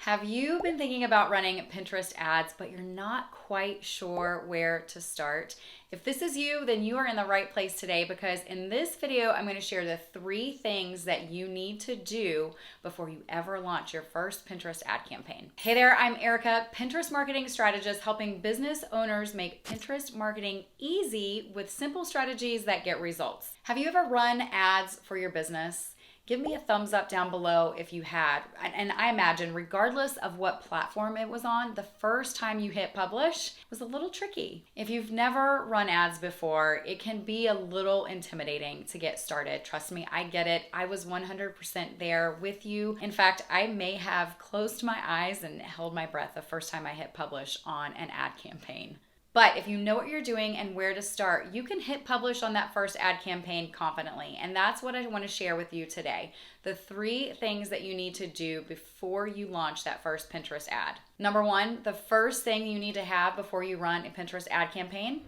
Have you been thinking about running Pinterest ads, but you're not quite sure where to start? If this is you, then you are in the right place today because in this video, I'm going to share the 3 things that you need to do before you ever launch your first Pinterest ad campaign. Hey there, I'm Erica, Pinterest marketing strategist, helping business owners make Pinterest marketing easy with simple strategies that get results. Have you ever run ads for your business? Give me a thumbs up down below if you had. And I imagine, regardless of what platform it was on, the first time you hit publish was a little tricky. If you've never run ads before, it can be a little intimidating to get started. Trust me, I get it. I was 100% there with you. In fact, I may have closed my eyes and held my breath the first time I hit publish on an ad campaign. But if you know what you're doing and where to start, you can hit publish on that first ad campaign confidently. And that's what I want to share with you today. The 3 things that you need to do before you launch that first Pinterest ad. Number 1, the first thing you need to have before you run a Pinterest ad campaign,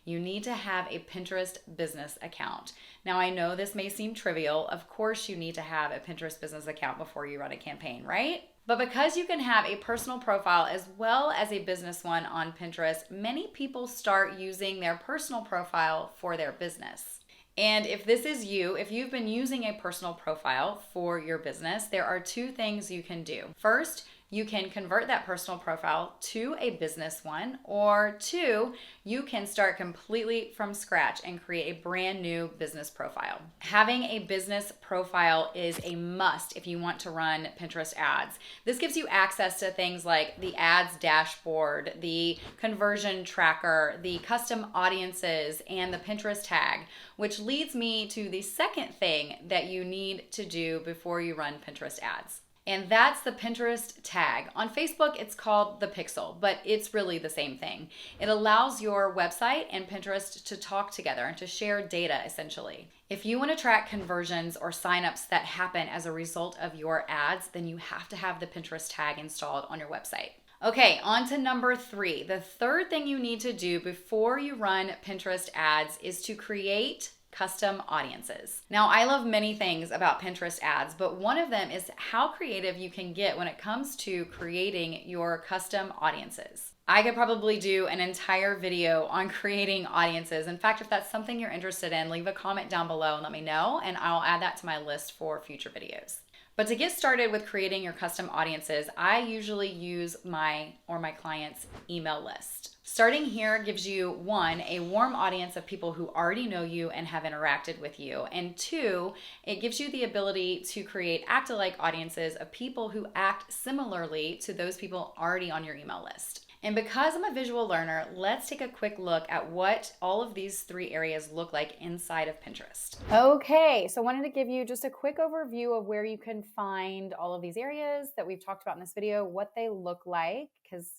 you need to have a Pinterest business account. Now, I know this may seem trivial. Of course, you need to have a Pinterest business account before you run a campaign, right? But because you can have a personal profile as well as a business one on Pinterest, many people start using their personal profile for their business. And if this is you, if you've been using a personal profile for your business, there are 2 things you can do. First, you can convert that personal profile to a business one, or 2, you can start completely from scratch and create a brand new business profile. Having a business profile is a must if you want to run Pinterest ads. This gives you access to things like the ads dashboard, the conversion tracker, the custom audiences, and the Pinterest tag, which leads me to the second thing that you need to do before you run Pinterest ads. And that's the Pinterest tag. On Facebook, it's called the pixel, but it's really the same thing. It allows your website and Pinterest to talk together and to share data, essentially. If you want to track conversions or signups that happen as a result of your ads, then you have to have the Pinterest tag installed on your website. Okay, on to number 3. The third thing you need to do before you run Pinterest ads is to create custom audiences. Now, I love many things about Pinterest ads, but one of them is how creative you can get when it comes to creating your custom audiences. I could probably do an entire video on creating audiences. In fact, if that's something you're interested in, leave a comment down below and let me know, and I'll add that to my list for future videos. But to get started with creating your custom audiences, I usually use my client's email list. Starting here gives you 1, a warm audience of people who already know you and have interacted with you. And 2, it gives you the ability to create act-alike audiences of people who act similarly to those people already on your email list. And because I'm a visual learner, let's take a quick look at what all of these 3 areas look like inside of Pinterest. Okay, so I wanted to give you just a quick overview of where you can find all of these areas that we've talked about in this video, what they look like, because,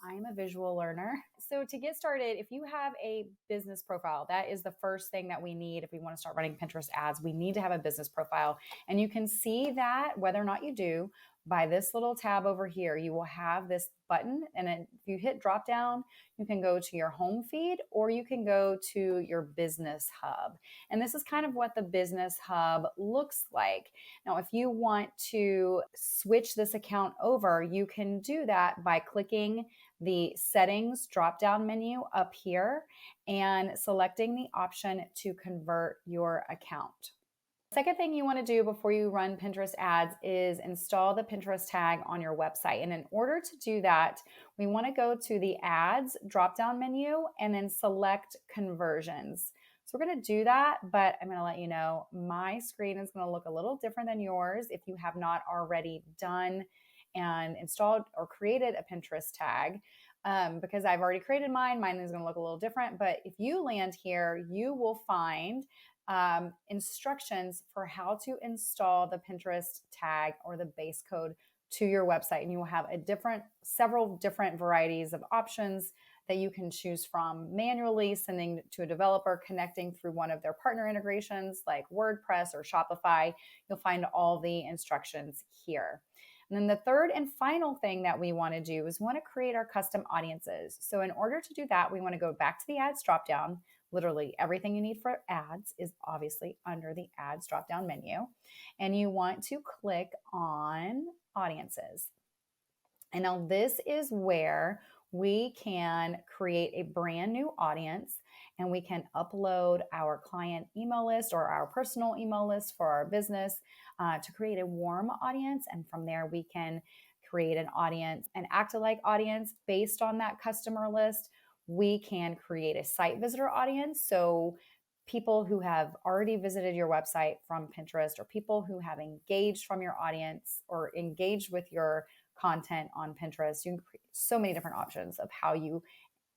I'm a visual learner. So to get started, if you have a business profile, that is the first thing that we need if we want to start running Pinterest ads. We need to have a business profile. And you can see that whether or not you do, by this little tab over here, you will have this button. And if you hit drop down, you can go to your home feed or you can go to your business hub. And this is kind of what the business hub looks like. Now, if you want to switch this account over, you can do that by clicking the settings drop down menu up here and selecting the option to convert your account. Second thing you want to do before you run Pinterest ads is install the Pinterest tag on your website. And in order to do that, we want to go to the ads drop-down menu and then select conversions. So we're going to do that, but I'm going to let you know my screen is going to look a little different than yours if you have not already done and installed or created a Pinterest tag. Because I've already created mine. Mine is going to look a little different, but if you land here, you will find instructions for how to install the Pinterest tag or the base code to your website. And you will have several different varieties of options that you can choose from manually, sending to a developer, connecting through one of their partner integrations like WordPress or Shopify. You'll find all the instructions here. And then the third and final thing that we want to do is we want to create our custom audiences. So in order to do that, we want to go back to the ads dropdown. Literally everything you need for ads is obviously under the ads drop-down menu. And you want to click on audiences. And now this is where we can create a brand new audience, and we can upload our client email list or our personal email list for our business to create a warm audience. And from there, we can create an audience, an act-alike audience based on that customer list. We can create a site visitor audience. So people who have already visited your website from Pinterest, or people who have engaged from your audience or engaged with your content on Pinterest. You can create so many different options of how you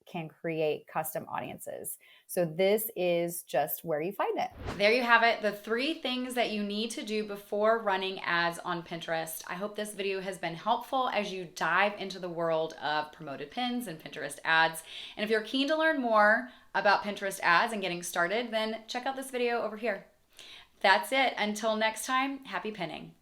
can create custom audiences. So this is just where you find it. There you have it, the 3 things that you need to do before running ads on Pinterest. I hope this video has been helpful as you dive into the world of promoted pins and Pinterest ads. And if you're keen to learn more about Pinterest ads and getting started, then check out this video over here. That's it. Until next time, happy pinning.